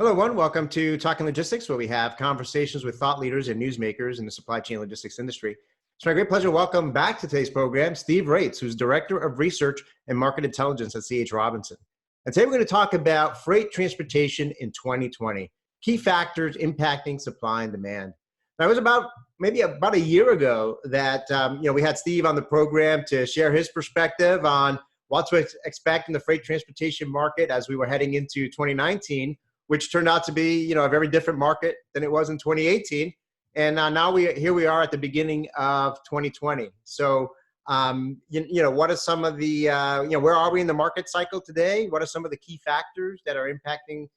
Hello, everyone. Welcome to Talking Logistics, where we have conversations with thought leaders and newsmakers in the supply chain logistics industry. It's my great pleasure to welcome back to today's program Steve Raetz, who's Director of Research and Market Intelligence at C.H. Robinson. And today we're going to talk about freight transportation in 2020, key factors impacting supply and demand. Now, it was about a year ago that we had Steve on the program to share his perspective on what to expect in the freight transportation market as we were heading into 2019. Which turned out to be, a very different market than it was in 2018. And now here we are at the beginning of 2020. So, what are some of the, where are we in the market cycle today? What are some of the key factors that are impacting,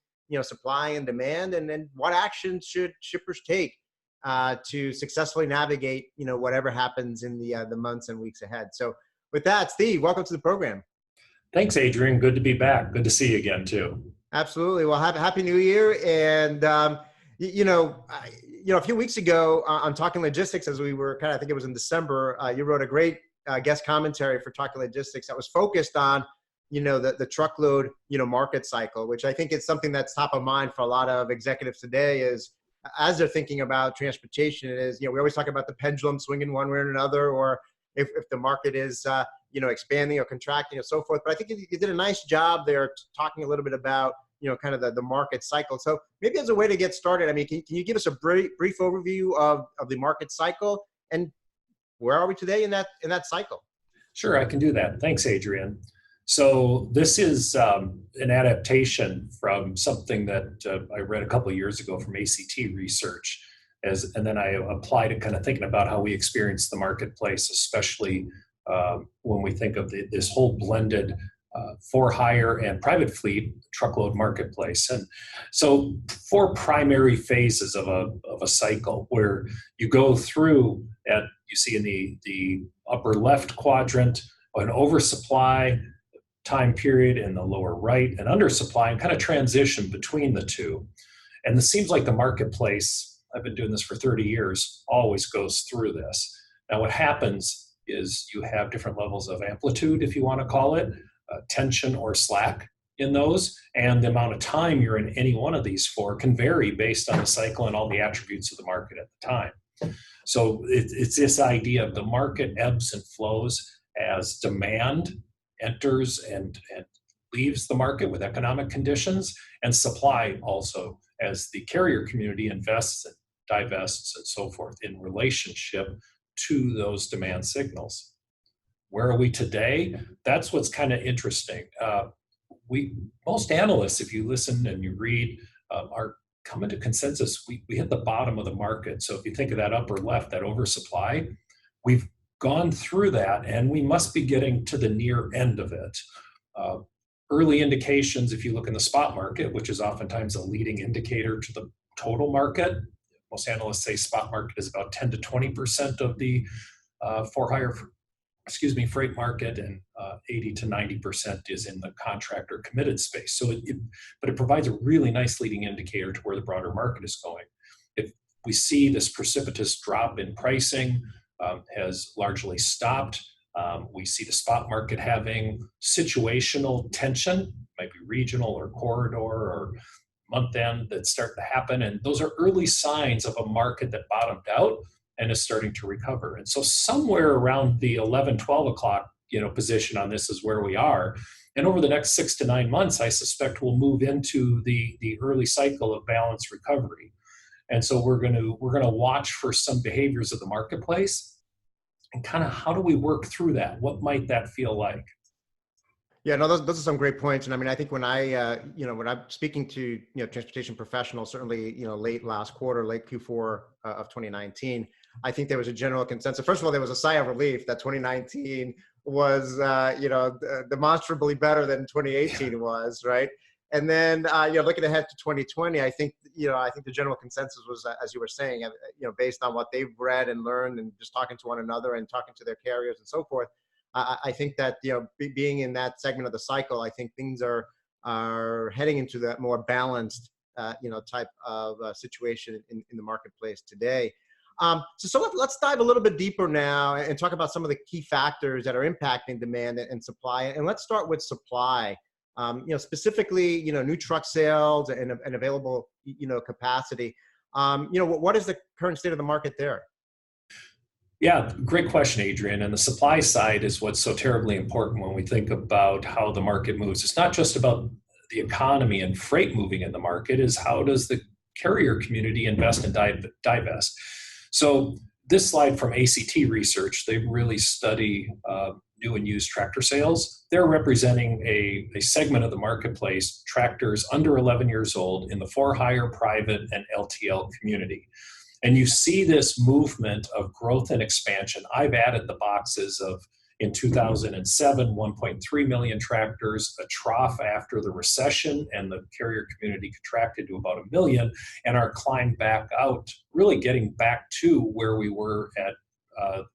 supply and demand? And then what actions should shippers take to successfully navigate, whatever happens in the months and weeks ahead? So with that, Steve, welcome to the program. Thanks, Adrian. Good to be back. Good to see you again, too. Absolutely. Well, happy New Year. And, a few weeks ago on Talking Logistics, as we were I think it was in December, you wrote a great guest commentary for Talking Logistics that was focused on, the truckload, market cycle, which I think is something that's top of mind for a lot of executives today is as they're thinking about transportation is, we always talk about the pendulum swinging one way or another, or if the market is, expanding or contracting and so forth. But I think you did a nice job there talking a little bit about, kind of the market cycle. So maybe as a way to get started, can you give us a brief overview of the market cycle and where are we today in that cycle? Sure, I can do that. Thanks, Adrian. So this is an adaptation from something that I read a couple of years ago from ACT Research. And then I applied it kind of thinking about how we experience the marketplace, especially when we think of this whole blended for-hire and private fleet truckload marketplace. And so 4 primary phases of a cycle where you go through you see in the upper left quadrant, an oversupply time period in the lower right, and undersupply, and kind of transition between the two. And it seems like the marketplace, I've been doing this for 30 years, always goes through this. Now what happens is you have different levels of amplitude, if you want to call it, tension or slack in those, and the amount of time you're in any one of these 4 can vary based on the cycle and all the attributes of the market at the time. So it's this idea of the market ebbs and flows as demand enters and leaves the market with economic conditions, and supply also as the carrier community invests and divests and so forth in relationship to those demand signals. Where are we today? That's what's kind of interesting. Most analysts, if you listen and you read, are coming to consensus. We hit the bottom of the market. So if you think of that upper left, that oversupply, we've gone through that and we must be getting to the near end of it. Early indications, if you look in the spot market, which is oftentimes a leading indicator to the total market, most analysts say spot market is about 10 to 20% of the for-hire freight market, and 80 to 90% is in the contractor committed space. So but it provides a really nice leading indicator to where the broader market is going. If we see this precipitous drop in pricing has largely stopped, we see the spot market having situational tension, might be regional or corridor or month end that start to happen. And those are early signs of a market that bottomed out and is starting to recover. And so somewhere around the 11, 12 o'clock, position on this is where we are. And over the next 6 to 9 months, I suspect we'll move into the early cycle of balanced recovery. And so we're going to watch for some behaviors of the marketplace and kind of how do we work through that? What might that feel like? Yeah, no, those are some great points. And I think when when I'm speaking to, transportation professionals, certainly, late last quarter, late Q4 of 2019, I think there was a general consensus. First of all, there was a sigh of relief that 2019 was, demonstrably better than 2018 was, right? And then, looking ahead to 2020, I think the general consensus was, as you were saying, based on what they've read and learned and just talking to one another and talking to their carriers and so forth, I think that, being in that segment of the cycle, I think things are heading into that more balanced, type of situation in the marketplace today. So let's dive a little bit deeper now and talk about some of the key factors that are impacting demand and supply. And let's start with supply. specifically, new truck sales and available, capacity. What is the current state of the market there? Yeah, great question, Adrian. And the supply side is what's so terribly important when we think about how the market moves. It's not just about the economy and freight moving in the market, is how does the carrier community invest and divest? So this slide from ACT Research, they really study new and used tractor sales. They're representing a segment of the marketplace, tractors under 11 years old in the for-hire, private, and LTL community. And you see this movement of growth and expansion. I've added the boxes of, in 2007, 1.3 million tractors, a trough after the recession, and the carrier community contracted to about 1 million, and our climb back out, really getting back to where we were at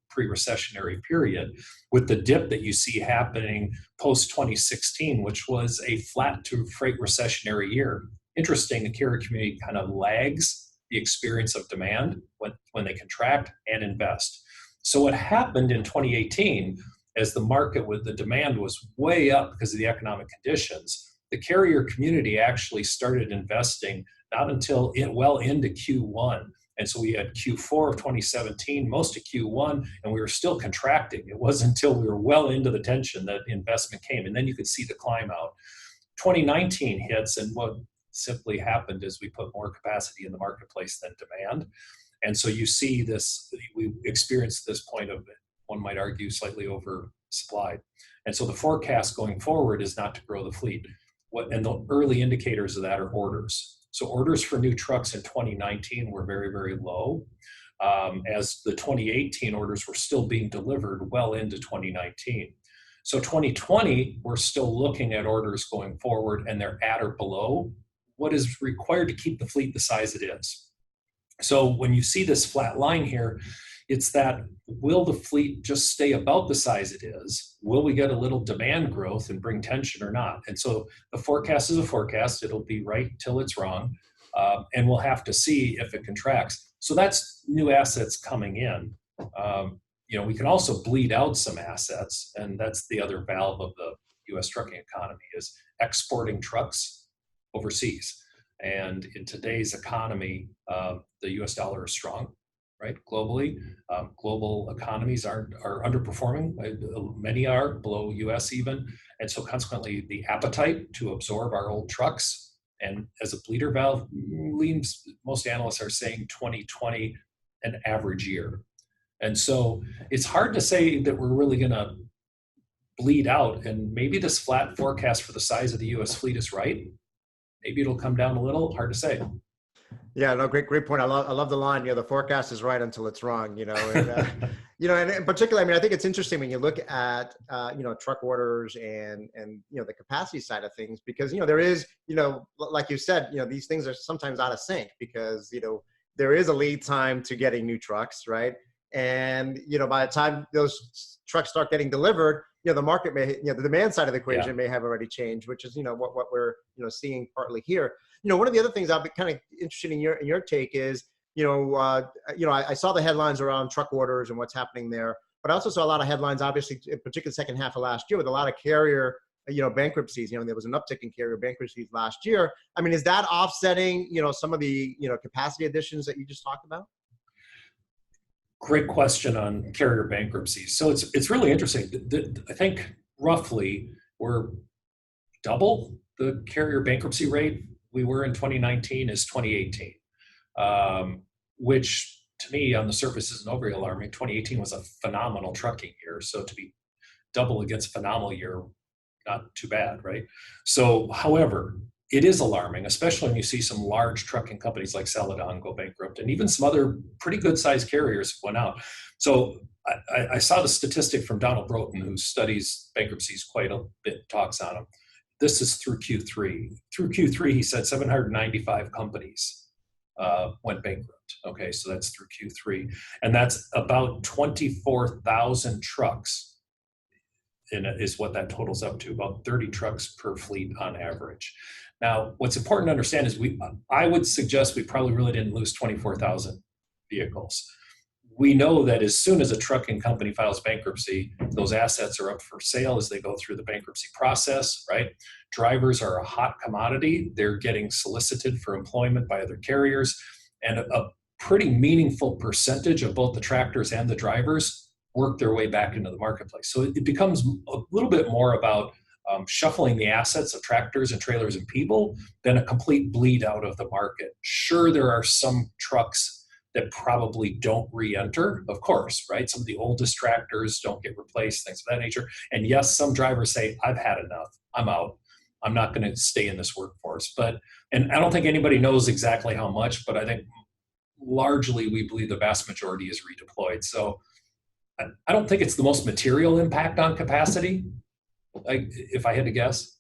pre-recessionary period, with the dip that you see happening post-2016, which was a flat to freight recessionary year. Interesting, the carrier community kind of lags the experience of demand when they contract and invest. So what happened in 2018, as the market with the demand was way up because of the economic conditions, the carrier community actually started investing not until well into Q1. And so we had Q4 of 2017, most of Q1, and we were still contracting. It wasn't until we were well into the tension that investment came, and then you could see the climb out. 2019 hits, and what simply happened is we put more capacity in the marketplace than demand. And so you see this, we experienced this point of, one might argue, slightly oversupplied. And so the forecast going forward is not to grow the fleet. And the early indicators of that are orders. So orders for new trucks in 2019 were very, very low, as the 2018 orders were still being delivered well into 2019. So 2020, we're still looking at orders going forward, and they're at or below what is required to keep the fleet the size it is. So when you see this flat line here, it's that, will the fleet just stay about the size it is? Will we get a little demand growth and bring tension or not? And so the forecast is a forecast. It'll be right till it's wrong. And we'll have to see if it contracts. So that's new assets coming in. We can also bleed out some assets, and that's the other valve of the U.S. trucking economy, is exporting trucks overseas. And in today's economy, the U.S. dollar is strong, right? Globally, global economies are underperforming. Many are below U.S. even. And so consequently, the appetite to absorb our old trucks, and as a bleeder valve, most analysts are saying 2020 an average year. And so it's hard to say that we're really going to bleed out. And maybe this flat forecast for the size of the U.S. fleet is right. Maybe it'll come down a little. Hard to say. Yeah, no, great point. I love the line. The forecast is right until it's wrong. And in particular, I think it's interesting when you look at truck orders and the capacity side of things, because there is like you said, these things are sometimes out of sync, because there is a lead time to getting new trucks, right? And by the time those trucks start getting delivered, the market may, the demand side of the equation may have already changed, which is what we're seeing partly here. One of the other things I'll be kind of interested in your take is I saw the headlines around truck orders and what's happening there, but I also saw a lot of headlines, obviously, particularly the second half of last year, with a lot of carrier bankruptcies. There was an uptick in carrier bankruptcies last year. Is that offsetting some of the capacity additions that you just talked about? Great question on carrier bankruptcies. So it's really interesting. I think roughly we're double the carrier bankruptcy rate we were in 2019 is 2018, which to me on the surface isn't overly alarming. 2018 was a phenomenal trucking year. So to be double against a phenomenal year, not too bad, right? So, however, it is alarming, especially when you see some large trucking companies like Celadon go bankrupt, and even some other pretty good-sized carriers went out. So I saw the statistic from Donald Broughton, who studies bankruptcies quite a bit, talks on them. This is through Q3. Through Q3, he said 795 companies went bankrupt. Okay, so that's through Q3. And that's about 24,000 trucks is what that totals up to, about 30 trucks per fleet on average. Now, what's important to understand is I would suggest we probably really didn't lose 24,000 vehicles. we know that as soon as a trucking company files bankruptcy, those assets are up for sale as they go through the bankruptcy process, right? Drivers are a hot commodity. They're getting solicited for employment by other carriers, and a pretty meaningful percentage of both the tractors and the drivers work their way back into the marketplace. So it becomes a little bit more about shuffling the assets of tractors and trailers and people than a complete bleed out of the market. Sure, there are some trucks that probably don't re-enter, of course, right? Some of the oldest tractors don't get replaced, things of that nature. And yes, some drivers say, I've had enough, I'm out. I'm not going to stay in this workforce. And I don't think anybody knows exactly how much, but I think largely we believe the vast majority is redeployed. So I don't think it's the most material impact on capacity, like if I had to guess.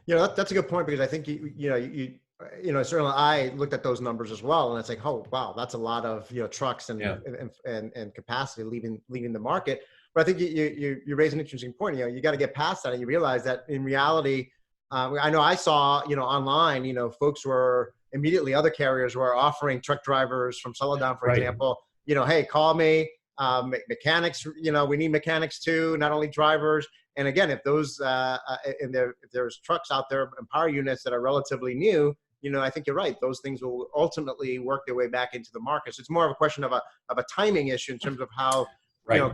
That's a good point, because I think certainly I looked at those numbers as well, and it's like, oh wow, that's a lot of trucks and capacity leaving the market. But I think you raise an interesting point. You got to get past that, and you realize that in reality, I know I saw online, folks were immediately, other carriers were offering truck drivers from Celadon, for example, hey, call me. Mechanics, we need mechanics too, not only drivers. And again, if those if there's trucks out there and power units that are relatively new, I think you're right. Those things will ultimately work their way back into the market. So it's more of a question of a timing issue in terms of how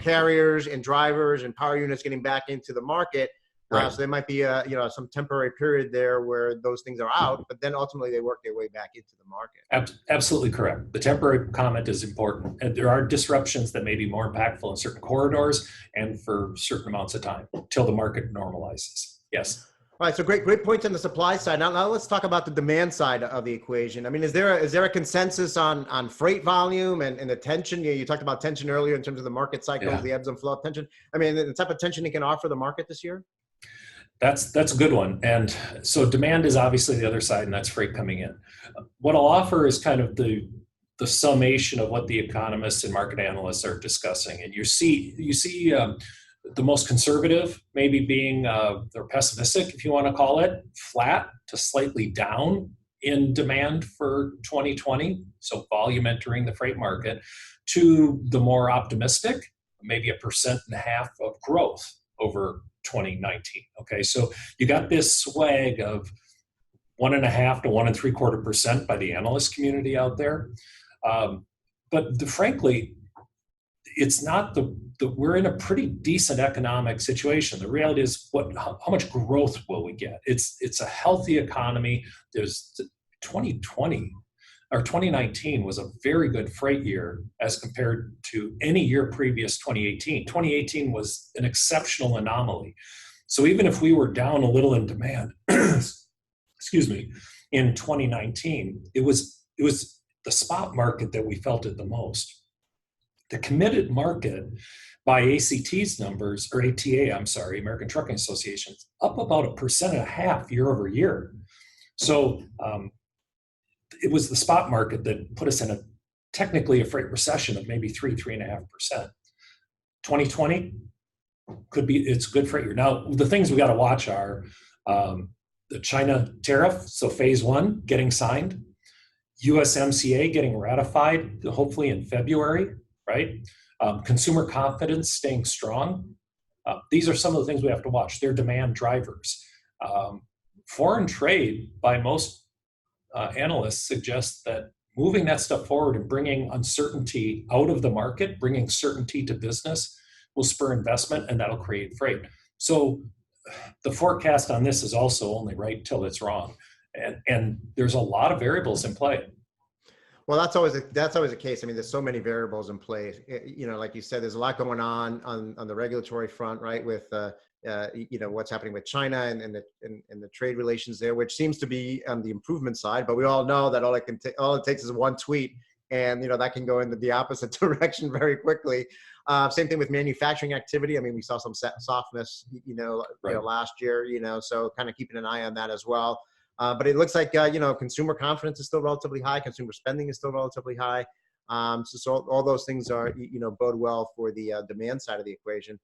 carriers and drivers and power units getting back into the market. So there might be some temporary period there where those things are out, but then ultimately they work their way back into the market. Absolutely correct. The temporary comment is important, and there are disruptions that may be more impactful in certain corridors and for certain amounts of time till the market normalizes. Yes. All right. So great points on the supply side. Now let's talk about the demand side of the equation. I mean, is there a consensus on freight volume and the tension? You talked about tension earlier in terms of the market cycles, the ebbs and flow of tension. I mean, the type of tension you can offer the market this year? That's a good one. And so demand is obviously the other side, and that's freight coming in. What I'll offer is kind of the summation of what the economists and market analysts are discussing. And you see the most conservative maybe being, or pessimistic, if you want to call it, flat to slightly down in demand for 2020. So volume entering the freight market, to the more optimistic, maybe 1.5% of growth over 2019. Okay, so you got this swag of 1.5% to 1.75% by the analyst community out there. But frankly, it's not we're in a pretty decent economic situation. The reality is, how much growth will we get? It's a healthy economy. There's 2020 or 2019 was a very good freight year as compared to any year previous 2018. 2018 was an exceptional anomaly. So even if we were down a little in demand, excuse me, in 2019, it was the spot market that we felt it the most. The committed market by ACT's numbers, or ATA, I'm sorry, American Trucking Association, up about 1.5% year over year. So it was the spot market that put us in technically a freight recession of maybe 3.5%. 2020 it's a good freight year. Now, the things we got to watch are the China tariff, so phase 1 getting signed, USMCA getting ratified, hopefully in February, right? Consumer confidence staying strong. These are some of the things we have to watch. They're demand drivers. Foreign trade, by most analysts, suggest that moving that stuff forward and bringing uncertainty out of the market, bringing certainty to business, will spur investment, and that'll create freight. So the forecast on this is also only right till it's wrong. And there's a lot of variables in play. Well, that's always the case. I mean, there's so many variables in play. Like you said, there's a lot going on the regulatory front, right? With what's happening with China and the trade relations there, which seems to be on the improvement side. But we all know that all it takes is one tweet, and that can go into the opposite direction very quickly. Same thing with manufacturing activity. I mean, we saw some softness, last year. So kind of keeping an eye on that as well. But it looks like, consumer confidence is still relatively high. Consumer spending is still relatively high. So all those things are, bode well for the demand side of the equation.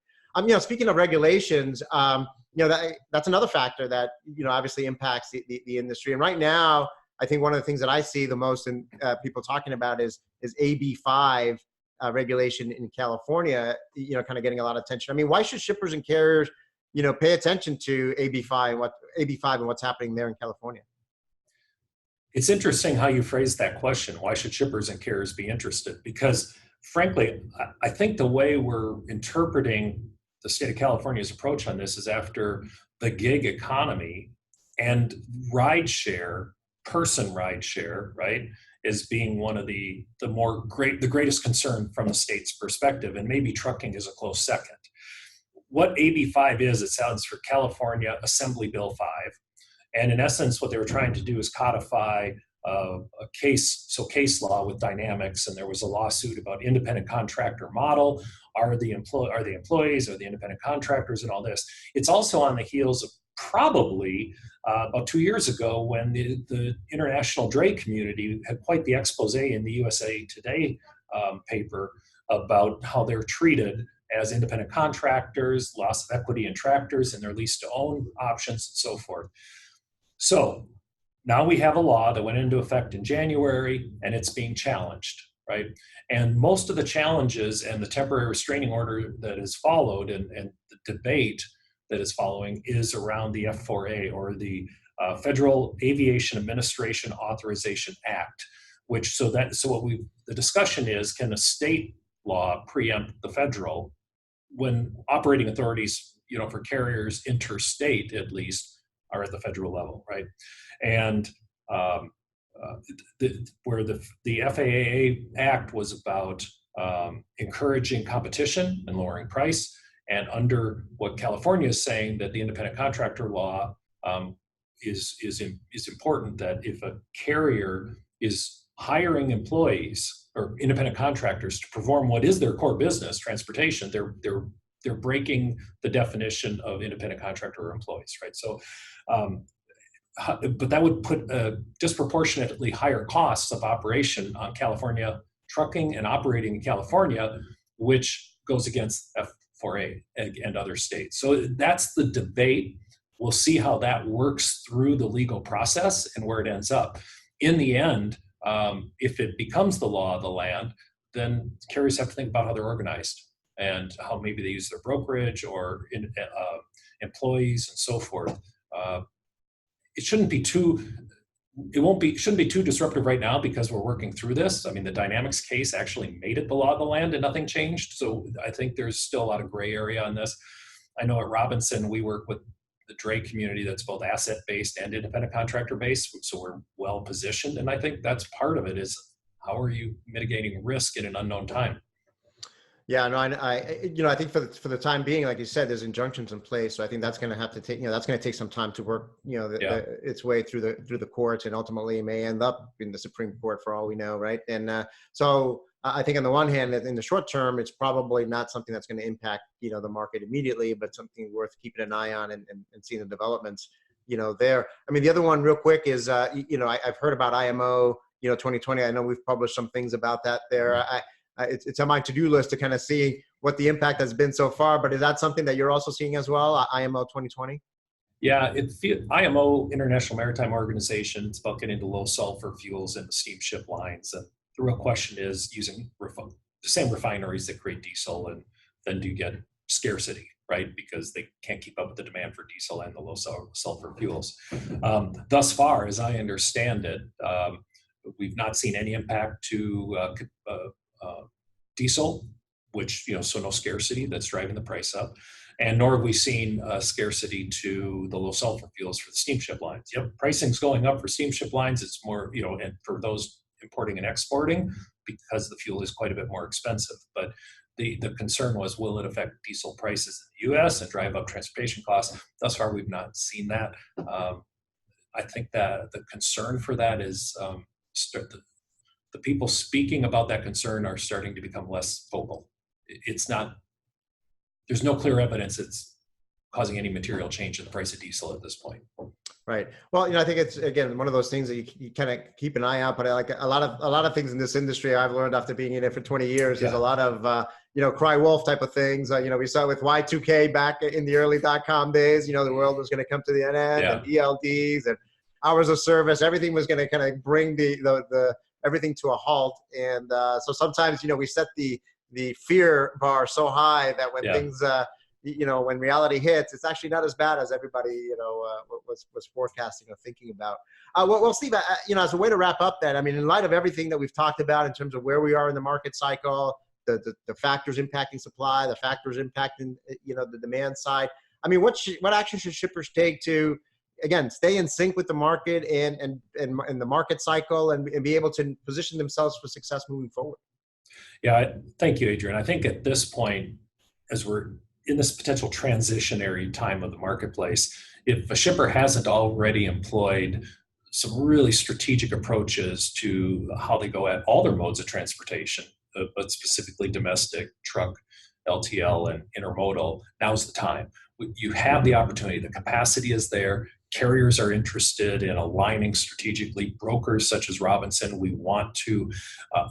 Speaking of regulations, that's another factor that, obviously impacts the industry. And right now, I think one of the things that I see the most in people talking about is AB5, regulation in California, kind of getting a lot of attention. I mean, why should shippers and carriers, pay attention to AB5 and what's happening there in California? It's interesting how you phrased that question. Why should shippers and carriers be interested? Because frankly, I think the way we're interpreting the state of California's approach on this is after the gig economy and person rideshare, right, is being one of the greatest concern from the state's perspective, and maybe trucking is a close second. What AB5 is, it sounds for California Assembly Bill 5. And in essence, what they were trying to do is codify a case law with dynamics. And there was a lawsuit about independent contractor model. Are the employees or the independent contractors and all this? It's also on the heels of probably about 2 years ago when the international dray community had quite the expose in the USA Today paper about how they're treated as independent contractors, loss of equity in tractors and their lease to own options and so forth. So now we have a law that went into effect in January and it's being challenged, right? And most of the challenges and the temporary restraining order that is followed and the debate that is following is around the F4A, or the Federal Aviation Administration Authorization Act, the discussion is, can a state law preempt the federal when operating authorities, for carriers interstate at least, are at the federal level, right? And where the FAA Act was about encouraging competition and lowering price, and under what California is saying, that the independent contractor law is important, that if a carrier is hiring employees or independent contractors to perform what is their core business, transportation, they're breaking the definition of independent contractor or employees, right? So, but that would put disproportionately higher costs of operation on California trucking and operating in California, which goes against F4A and other states. So that's the debate. We'll see how that works through the legal process and where it ends up. In the end, if it becomes the law of the land, then carriers have to think about how they're organized and how maybe they use their brokerage or employees and so forth. It shouldn't be too disruptive right now because we're working through this. I mean, the Dynamics case actually made it the law of the land and nothing changed. So I think there's still a lot of gray area on this. I know at Robinson, we work with the dray community that's both asset-based and independent contractor-based. So we're well positioned. And I think that's part of it, is how are you mitigating risk in an unknown time? Yeah, no, I think for the time being, like you said, there's injunctions in place. So I think that's going to have to take, that's going to take some time to work, its way through the courts, and ultimately it may end up in the Supreme Court for all we know, right? And so I think on the one hand, in the short term, it's probably not something that's going to impact, the market immediately, but something worth keeping an eye on and seeing the developments, there. I mean, the other one real quick is, I've heard about IMO, 2020. I know we've published some things about that there. It's on my to-do list to kind of see what the impact has been so far, but is that something that you're also seeing as well, IMO 2020? Yeah, IMO, International Maritime Organization, it's about getting to low sulfur fuels in the steamship lines. And the real question is using the same refineries that create diesel, and then do you get scarcity, right? Because they can't keep up with the demand for diesel and the low sulfur fuels. Thus far, as I understand it, we've not seen any impact to diesel, which, so no scarcity that's driving the price up. And nor have we seen scarcity to the low sulfur fuels for the steamship lines. Yep, pricing's going up for steamship lines. It's more, and for those importing and exporting, because the fuel is quite a bit more expensive. But the concern was, will it affect diesel prices in the US and drive up transportation costs? Thus far, we've not seen that. I think that the concern for that is the people speaking about that concern are starting to become less vocal. There's no clear evidence it's causing any material change in the price of diesel at this point. Right. Well, I think it's, again, one of those things that you kind of keep an eye out, but like a lot of things in this industry I've learned after being in it for 20 years, there's a lot of, cry wolf type of things. We saw with Y2K back in the early .com days, the world was going to come to the end, and ELDs and hours of service, everything was going to kind of bring the everything to a halt. And so sometimes, we set the fear bar so high that when things, when reality hits, it's actually not as bad as everybody, was forecasting or thinking about. Well, Steve, as a way to wrap up that, I mean, in light of everything that we've talked about in terms of where we are in the market cycle, the factors impacting supply, the factors impacting, the demand side. I mean, what action should shippers take to, again, stay in sync with the market and the market cycle and be able to position themselves for success moving forward? Yeah, thank you, Adrian. I think at this point, as we're in this potential transitionary time of the marketplace, if a shipper hasn't already employed some really strategic approaches to how they go at all their modes of transportation, but specifically domestic, truck, LTL, and intermodal, now's the time. You have the opportunity. The capacity is there. Carriers are interested in aligning strategically. Brokers such as Robinson, we want to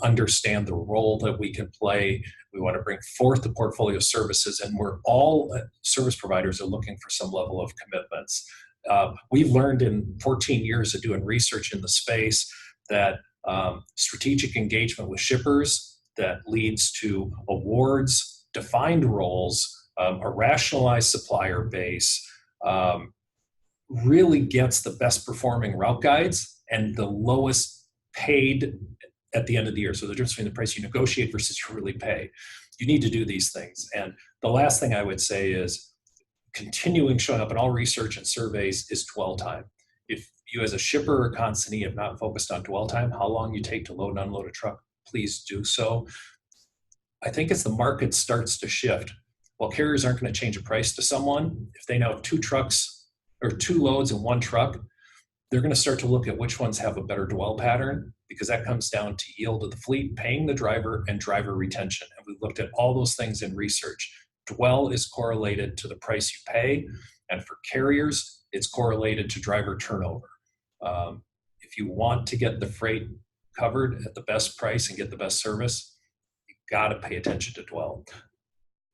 understand the role that we can play. We want to bring forth the portfolio of services, and we're all service providers are looking for some level of commitments. We've learned in 14 years of doing research in the space that strategic engagement with shippers that leads to awards, defined roles, a rationalized supplier base, really gets the best performing route guides and the lowest paid at the end of the year. So the difference between the price you negotiate versus you really pay. You need to do these things. And the last thing I would say is continuing showing up in all research and surveys is dwell time. If you as a shipper or consignee have not focused on dwell time, how long you take to load and unload a truck, please do so. I think as the market starts to shift, while carriers aren't going to change a price to someone, if they now have two trucks or two loads in one truck, they're going to start to look at which ones have a better dwell pattern, because that comes down to yield of the fleet, paying the driver, and driver retention. And we looked at all those things in research. Dwell is correlated to the price you pay, and for carriers, it's correlated to driver turnover. If you want to get the freight covered at the best price and get the best service, you got to pay attention to dwell.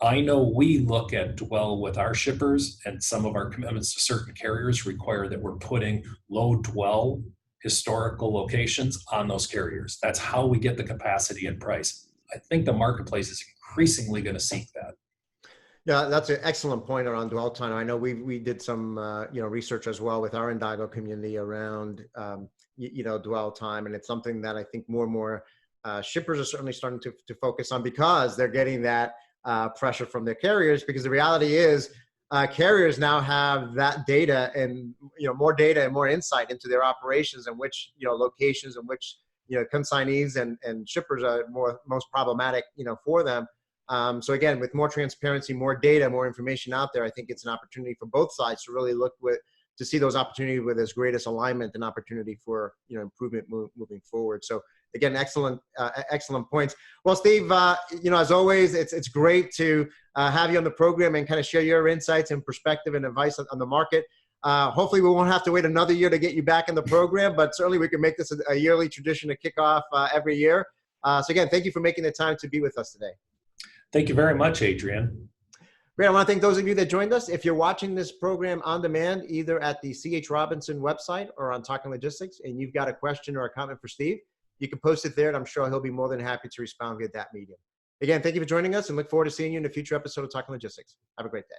I know we look at dwell with our shippers, and some of our commitments to certain carriers require that we're putting low dwell historical locations on those carriers. That's how we get the capacity and price. I think the marketplace is increasingly going to seek that. Yeah, that's an excellent point around dwell time. I know we did some research as well with our Indago community around dwell time, and it's something that I think more and more shippers are certainly starting to focus on, because they're getting that pressure from their carriers. Because the reality is, carriers now have that data and more data and more insight into their operations and which locations and which consignees and shippers are most problematic for them. So again, with more transparency, more data, more information out there, I think it's an opportunity for both sides to really look to see those opportunities with as greatest alignment and opportunity for improvement moving forward. So again, excellent points. Well, Steve, as always, it's great to have you on the program and kind of share your insights and perspective and advice on the market. Hopefully, we won't have to wait another year to get you back in the program, but certainly we can make this a yearly tradition to kick off every year. So again, thank you for making the time to be with us today. Thank you very much, Adrian. Great. I want to thank those of you that joined us. If you're watching this program on demand, either at the C.H. Robinson website or on Talking Logistics, and you've got a question or a comment for Steve, you can post it there, and I'm sure he'll be more than happy to respond via that medium. Again, thank you for joining us, and look forward to seeing you in a future episode of Talking Logistics. Have a great day.